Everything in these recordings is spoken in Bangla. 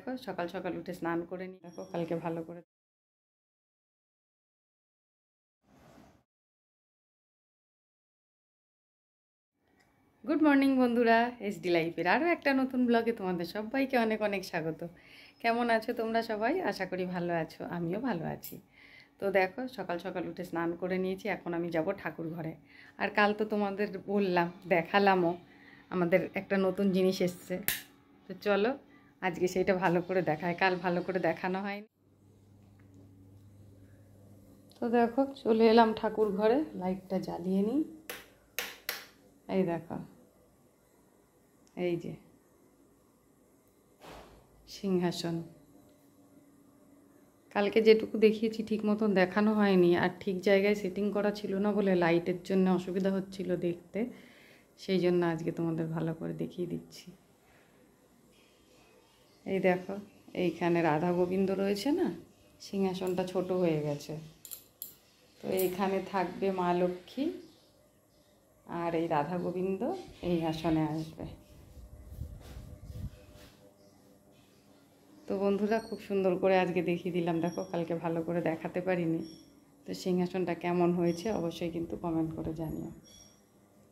দেখো সকাল সকাল উঠে স্নান করে নিই। দেখো কালকে ভালো করে গুড মর্নিং বন্ধুরা, এসডি লাইফের আরও একটা নতুন ব্লগে তোমাদের সবাইকে অনেক অনেক স্বাগত। কেমন আছো তোমরা সবাই? আশা করি ভালো আছো, আমিও ভালো আছি। তো দেখো সকাল সকাল উঠে স্নান করে নিয়েছি, এখন আমি যাব ঠাকুর ঘরে। আর কাল তো তোমাদের বললাম, দেখালামও, আমাদের একটা নতুন জিনিস এসছে। তো চলো আজকে সেইটা ভালো করে দেখায়, কাল ভালো করে দেখানো হয়নি। তো দেখো চলে এলাম ঠাকুর ঘরে, লাইটটা জ্বালিয়ে নিই। এই দেখো, এই যে সিংহাসন। কালকে যেটুকু দেখিয়েছি ঠিক মতন দেখানো হয়নি, আর ঠিক জায়গায় সেটিং করা ছিল না বলে লাইটের জন্য অসুবিধা হচ্ছিল দেখতে, সেই জন্য আজকে তোমাদের ভালো করে দেখিয়ে দিচ্ছি। এই দেখো, এইখানে রাধা গোবিন্দ রয়েছে না, সিংহাসনটা ছোট হয়ে গেছে। তো এইখানে থাকবে মা লক্ষ্মী, আর এই রাধা গোবিন্দ এই আসনে আসবে। তো বন্ধুরা খুব সুন্দর করে আজকে দেখিয়ে দিলাম, দেখো কালকে ভালো করে দেখাতে পারিনি। তো সিংহাসনটা কেমন হয়েছে অবশ্যই কিন্তু কমেন্ট করে জানিও।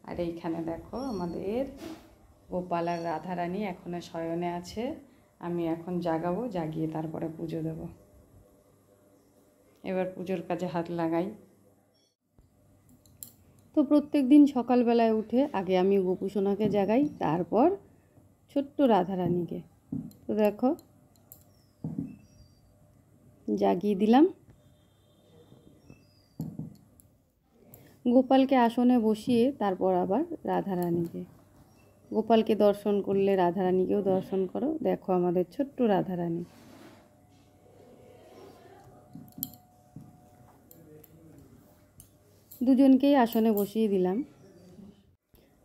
আর এইখানে দেখো আমাদের গোপাল আর রাধারানী এখনও শয়নে আছে, আমি এখন জাগাবো, জাগিয়ে তারপরে পুজো দেব। এবার পুজোর কাজে হাত লাগাই। তো প্রত্যেক দিন সকালবেলায় উঠে আগে আমি গোপুসোনাকে জাগাই, তারপর ছোট্ট রাধারানীকে। তো দেখো জাগিয়ে দিলাম। গোপালকে আসনে বসিয়ে তারপর আবার রাধারানীকে। গোপালকে দর্শন করলে রাধারানীকেও দর্শন করো। দেখো আমাদের ছোট্ট রাধারানী। দুজনকেই আসনে বসিয়ে দিলাম।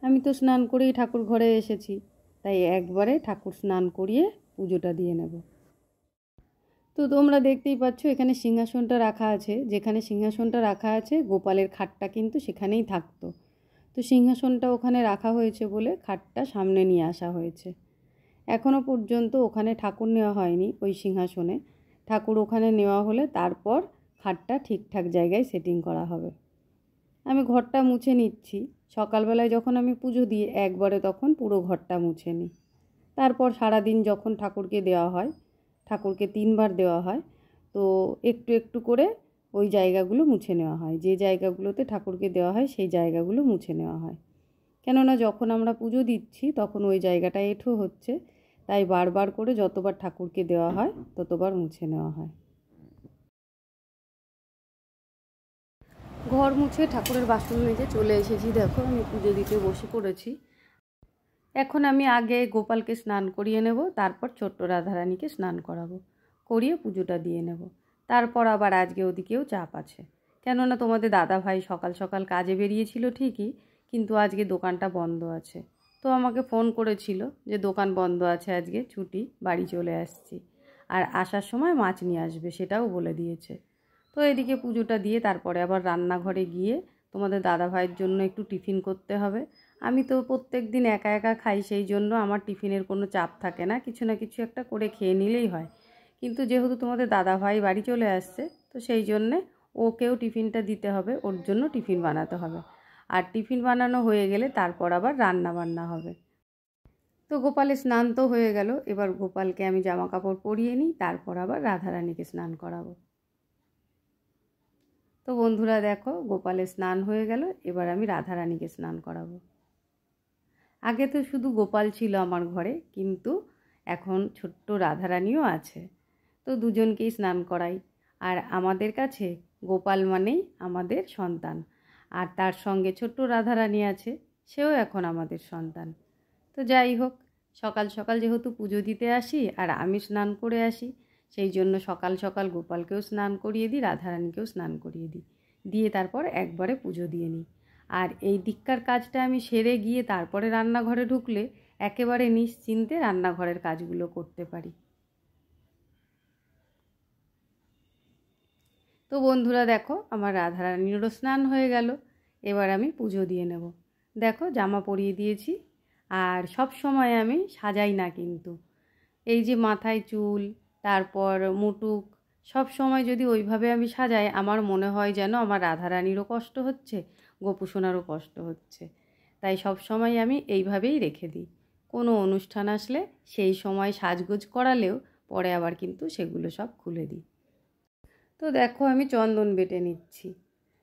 আমি তো স্নান করেই ঠাকুর ঘরে এসেছি, তাই একবারে ঠাকুর স্নান করিয়ে পুজোটা দিয়ে নেব। তো তোমরা দেখতেই পাচ্ছ এখানে সিংহাসনটা রাখা আছে, যেখানে সিংহাসনটা রাখা আছে গোপালের খাটটা কিন্তু সেখানেই থাকতো। তো সিংহাসনটা ওখানে রাখা হয়েছে বলে খাটটা সামনে নিয়ে আসা হয়েছে। এখনও পর্যন্ত ওখানে ঠাকুর নেওয়া হয়নি, ওই সিংহাসনে। ঠাকুর ওখানে নেওয়া হলে তারপর খাটটা ঠিকঠাক জায়গায় সেটিং করা হবে। আমি ঘরটা মুছে নিচ্ছি। সকালবেলায় যখন আমি পুজো দিই একবারে তখন পুরো ঘরটা মুছে নিই। তারপর সারাদিন যখন ঠাকুরকে দেওয়া হয়, ঠাকুরকে 3বার দেওয়া হয়, তো একটু একটু করে ওই জায়গাগুলো মুছে নেওয়া হয়। যে জায়গাগুলোতে ঠাকুরকে দেওয়া হয় সেই জায়গাগুলো মুছে নেওয়া হয়। কেননা যখন আমরা পুজো দিচ্ছি তখন ওই জায়গাটা এঁঠো হচ্ছে, তাই বারবার করে যতবার ঠাকুরকে দেওয়া হয় ততবার মুছে নেওয়া হয়। ঘর মুছে ঠাকুরের বাসন মেজে চলে এসেছি। দেখো আমি পুজো দিতে বসে পড়েছি। এখন আমি আগে গোপালকে স্নান করিয়ে নেব, তারপর ছোট্ট রাধারানীকে স্নান করাবো, করিয়ে পুজোটা দিয়ে নেব। তারপর আবার আজকে ওদিকেও চাপ আছে, কেননা তোমাদের দাদা ভাই সকাল সকাল কাজে বেরিয়েছিল ঠিকই, কিন্তু আজকে দোকানটা বন্ধ আছে। তো আমাকে ফোন করেছিল যে দোকান বন্ধ আছে, আজকে ছুটি, বাড়ি চলে আসছি, আর আসার সময় মাছ নিয়ে আসবে সেটাও বলে দিয়েছে। তো এদিকে পুজোটা দিয়ে তারপরে আবার রান্নাঘরে গিয়ে তোমাদের দাদা ভাইয়ের জন্য একটু টিফিন করতে হবে। আমি তো প্রত্যেক দিন একা একা খাই, সেই জন্য আমার টিফিনের কোনো চাপ থাকে না, কিছু না কিছু একটা করে খেয়ে নিলেই হয়। কিন্তু যেহেতু তোমাদের দাদা ভাই বাড়ি চলে আসছে, তো সেই জন্যে ওকেও টিফিনটা দিতে হবে, ওর জন্য টিফিন বানাতে হবে। আর টিফিন বানানো হয়ে গেলে তারপর আবার রান্না বান্না হবে। তো গোপালের স্নান তো হয়ে গেল, এবার গোপালকে আমি জামা কাপড় পরিয়ে নিই, তারপর আবার রাধারানীকে স্নান করাবো। তো বন্ধুরা দেখো গোপালের স্নান হয়ে গেল, এবার আমি রাধারানীকে স্নান করাবো। আগে তো শুধু গোপাল ছিল আমার ঘরে, কিন্তু এখন ছোট্ট রাধারানীও আছে। তো দুজনকেই স্নান করাই। আর আমাদের কাছে গোপাল মানেই আমাদের সন্তান, আর তার সঙ্গে ছোট্ট রাধারানী আছে, সেও এখন আমাদের সন্তান। তো যাই হোক, সকাল সকাল যেহেতু পুজো দিতে আসি আর আমি স্নান করে আসি, সেই জন্য সকাল সকাল গোপালকেও স্নান করিয়ে দিই, রাধারানীকেও স্নান করিয়ে দিই, দিয়ে তারপর একবারে পুজো দিয়ে নিই। আর এই দিককার কাজটা আমি সেরে গিয়ে তারপরে রান্নাঘরে ঢুকলে একেবারে নিশ্চিন্তে রান্নাঘরের কাজগুলো করতে পারি। তো বন্ধুরা দেখো আমার রাধারানীরও স্নান হয়ে গেল, এবার আমি পুজো দিয়ে নেব। দেখো জামা পরিয়ে দিয়েছি, আর সব সময় আমি সাজাই না কিন্তু, এই যে মাথায় চুল, তারপর মুটুক, সব সময় যদি ওইভাবে আমি সাজাই, আমার মনে হয় যেন আমার রাধারানীরও কষ্ট হচ্ছে, গোপুসোনারও কষ্ট হচ্ছে। তাই সব সময় আমি এইভাবেই রেখে দিই। কোনো অনুষ্ঠান আসলে সেই সময় সাজগোজ করালেও পরে আবার কিন্তু সেগুলো সব খুলে দিই। তো দেখো আমি চন্দন বেটে নিচ্ছি।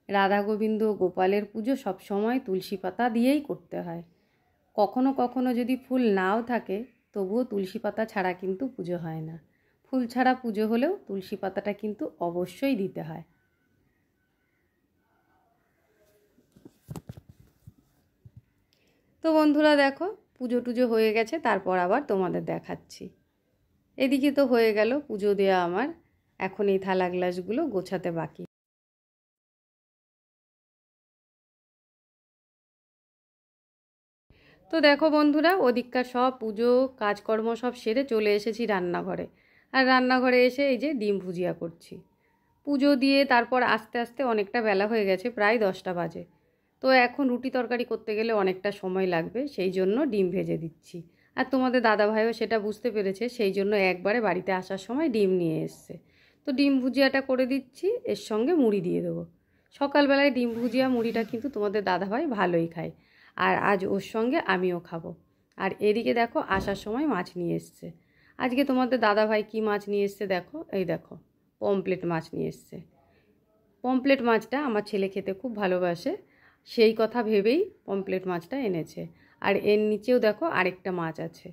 রাধা গোবিন্দ গোপালের পুজো সব সময় তুলসী পাতা দিয়েই করতে হয়। কখনো কখনো যদি ফুল নাও থাকে, তবুও তুলসী পাতা ছাড়া কিন্তু পুজো হয় না। ফুল ছাড়া পুজো হলেও তুলসী পাতাটা কিন্তু অবশ্যই দিতে হয়। তো বন্ধুরা দেখো পুজো টুজো হয়ে গেছে, তারপর আবার তোমাদের দেখাচ্ছি। এদিকে তো হয়ে গেল পুজো দেওয়া আমার, এখন এই থালা গ্লাসগুলো গোছাতে বাকি। তো দেখো বন্ধুরা, ওদিককার সব পুজো কাজকর্ম সব সেরে চলে এসেছি রান্নাঘরে। আর রান্নাঘরে এসে এই যে ডিম ভুজিয়া করছি। পুজো দিয়ে তারপর আস্তে আস্তে অনেকটা বেলা হয়ে গেছে, প্রায় 10টা বাজে। তো এখন রুটি তরকারি করতে গেলে অনেকটা সময় লাগবে, সেই জন্য ডিম ভেজে দিচ্ছি। আর তোমাদের দাদাভাইও সেটা বুঝতে পেরেছে, সেই জন্য একবারে বাড়িতে আসার সময় ডিম নিয়ে এসছে। তো ডিম ভুজিয়াটা করে দিচ্ছি, এর সঙ্গে মুড়ি দিয়ে দেবো। সকালবেলায় ডিম ভুজিয়া মুড়িটা কিন্তু তোমাদের দাদাভাই ভালোই খায়, আর আজ ওর সঙ্গে আমিও খাবো। আর এদিকে দেখো আসার সময় মাছ নিয়ে এসছে। আজকে তোমাদের দাদাভাই কি মাছ নিয়ে এসছে দেখো, এই দেখো পমপ্লেট মাছ নিয়ে এসছে। পমপ্লেট মাছটা আমার ছেলে খেতে খুব ভালোবাসে, সেই কথা ভেবেই পমপ্লেট মাছটা এনেছে। আর এর নিচেও দেখো আরেকটা মাছ আছে,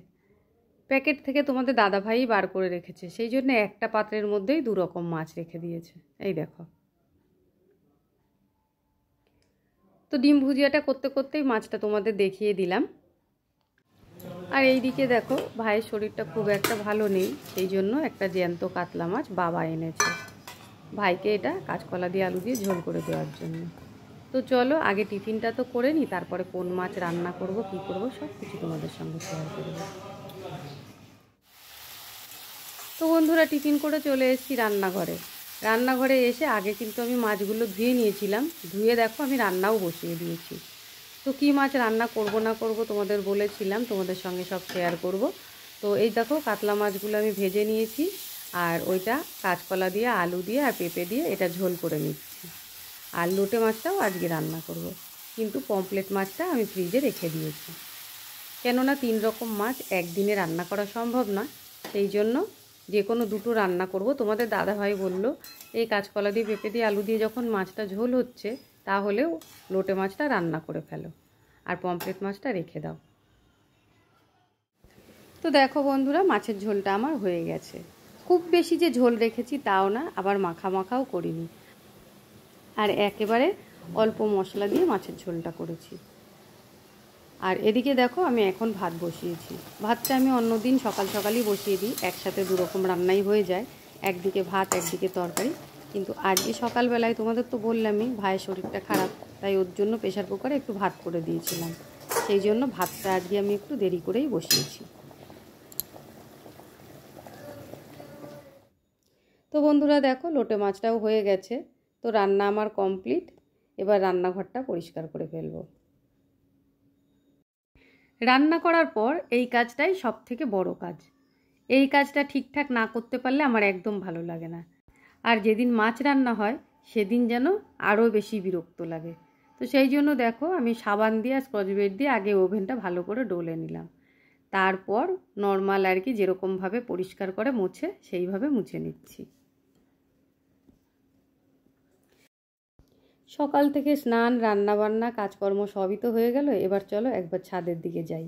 প্যাকেট থেকে তোমাদের দাদাভাই বার করে রেখেছে, সেই জন্য একটা পাত্রের মধ্যেই 2 রকম মাছ রেখে দিয়েছে। এই দেখো। তো ডিম ভুজিয়াটা করতে করতেই মাছটা তোমাদের দেখিয়ে দিলাম। আর এইদিকে দেখো ভাইয়ের শরীরটা খুব একটা ভালো নেই, সেই জন্য একটা জ্যান্ত কাতলা মাছ বাবা এনেছে ভাইকে, এটা কাঁচকলা দিয়ে আলু দিয়ে ঝোল করে দেওয়ার জন্য। তো চলো আগে টিফিনটা তো করে নিই, তারপরে কোন মাছ রান্না করব কী করব সব কিছু তোমাদের সঙ্গে শেয়ার করব। তো বন্ধুরা টিফিন করে চলে এসেছি রান্নাঘরে। রান্নাঘরে এসে আগে কিন্তু আমি মাছগুলো ধুয়ে নিয়েছিলাম, ধুয়ে দেখো আমি রান্নাও বসিয়ে দিয়েছি। তো কী মাছ রান্না করব না করব তোমাদের বলেছিলাম, তোমাদের সঙ্গে সব শেয়ার করব। তো এই দেখো কাতলা মাছগুলো আমি ভেজে নিয়েছি, আর ওইটা কাঁচকলা দিয়ে আলু দিয়ে আর পেঁপে দিয়ে এটা ঝোল করে নিচ্ছি। আর লোটে মাছটাও আজকে রান্না করব, কিন্তু পমপ্লেট মাছটা আমি ফ্রিজে রেখে দিয়েছি, কেননা 3 রকম মাছ একদিনে রান্না করা সম্ভব না, সেই জন্য যে কোনো 2টো রান্না করব। তোমাদের দাদাভাই বলল এই কাঁচকলা দিয়ে পেঁপে দিয়ে আলু দিয়ে যখন মাছটা ঝোল হচ্ছে, তাহলেও লোটে মাছটা রান্না করে ফেলো আর পমপ্লেট মাছটা রেখে দাও। তো দেখো বন্ধুরা মাছের ঝোলটা আমার হয়ে গেছে। খুব বেশি যে ঝোল রেখেছি তাও না, আবার মাখা মাখাও করিনি, আর একেবারে অল্প মশলা দিয়ে মাছের ঝোলটা করেছি। আর এদিকে দেখো আমি এখন ভাত বসিয়েছি। ভাতটা আমি অন্যদিন সকাল সকালই বসিয়ে দিই, একসাথে 2 রকম রান্নাই হয়ে যায়, একদিকে ভাত একদিকে তরকারি। কিন্তু আজকে সকালবেলায় তোমাদের তো বললামই ভাইয়ের শরীরটা খারাপ, তাই ওর জন্য প্রেশার কুকারে একটু ভাত করে দিয়েছিলাম, সেই জন্য ভাতটা আজকে আমি একটু দেরি করেই বসিয়েছি। তো বন্ধুরা দেখো লোটে মাছটাও হয়ে গেছে। তো রান্না আমার কমপ্লিট, এবার রান্নাঘরটা পরিষ্কার করে ফেলবো। রান্না করার পর এই কাজটাই সব থেকে বড় কাজ। এই কাজটা ঠিকঠাক না করতে পারলে আমার একদম ভালো লাগে না। আর যেদিন মাছ রান্না হয় সেদিন যেন আরও বেশি বিরক্ত লাগে। তো সেই জন্য দেখো আমি সাবান দিয়ে আর স্কচ ব্রাইট দিয়ে আগে ওভেনটা ভালো করে ডলে নিলাম, তারপর নর্মাল আর কি যেরকমভাবে পরিষ্কার করে মুছে সেইভাবে মুছে নিচ্ছি। সকাল থেকে স্নান রান্নাবান্না কাজকর্ম সবই তো হয়ে গেল, এবার চলো একবার ছাদের দিকে যাই।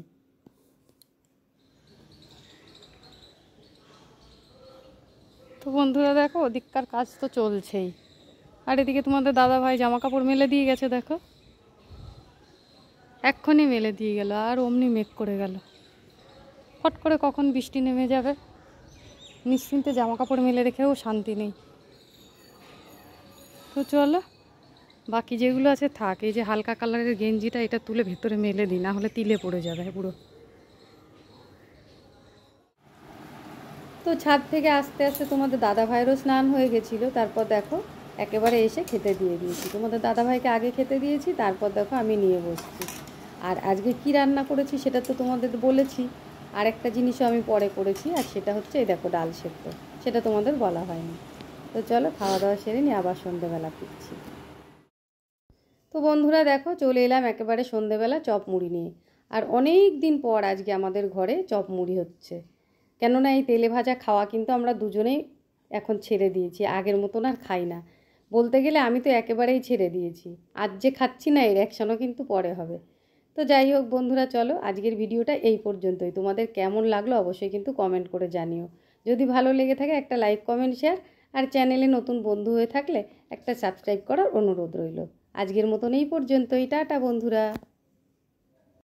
তো বন্ধুরা দেখো ওদিককার কাজ তো চলছেই, আর এদিকে তোমাদের দাদা ভাই জামা কাপড় মেলে দিয়ে গেছে, দেখো এক্ষুনি মেলে দিয়ে গেল, আর অমনি মেঘ করে গেল। ফট করে কখন বৃষ্টি নেমে যাবে, নিশ্চিন্তে জামা কাপড় মেলে রেখেও শান্তি নেই। তো চলো বাকি যেগুলো আছে থাক, এই যে হালকা কালারের গেঞ্জিটা এটা তুলে ভেতরে মেলে দিই, না হলে তিলে পড়ে যাবে পুরো। তো ছাদ থেকে আস্তে আস্তে তোমাদের দাদা ভাইয়েরও স্নান হয়ে গেছিলো, তারপর দেখো একেবারে এসে খেতে দিয়ে দিয়েছি। তোমাদের দাদা ভাইকে আগে খেতে দিয়েছি, তারপর দেখো আমি নিয়ে বসছি। আর আজকে কি রান্না করেছি সেটা তো তোমাদের বলেছি, আর একটা জিনিসও আমি পরে করেছি, আর সেটা হচ্ছে এই দেখো ডাল সেদ্ধ, সেটা তোমাদের বলা হয়নি। তো চলো খাওয়া দাওয়া সেরে নিয়ে আবার সন্ধেবেলা ফিরছি। তো বন্ধুরা দেখো চলে এলাম একেবারে সন্ধেবেলা চপ মুড়ি নিয়ে। আর অনেক দিন পর আজকে আমাদের ঘরে চপ মুড়ি হচ্ছে। কেননা এই তেলে ভাজা খাওয়া কিন্তু আমরা দুজনেই এখন ছেড়ে দিয়েছি, আগের মতন আর খাই না। বলতে গেলে আমি তো একেবারেই ছেড়ে দিয়েছি। আজ যে খাচ্ছি না এর অ্যাকশনও কিন্তু পরে হবে। তো যাই হোক বন্ধুরা, চলো আজকের ভিডিওটা এই পর্যন্তই। তোমাদের কেমন লাগলো অবশ্যই কিন্তু কমেন্ট করে জানিও। যদি ভালো লেগে থাকে একটা লাইক কমেন্ট শেয়ার, আর চ্যানেলে নতুন বন্ধু হয়ে থাকলে একটা সাবস্ক্রাইব করার অনুরোধ রইল। আজকের মতন এই পর্যন্তই, টাটা বন্ধুরা।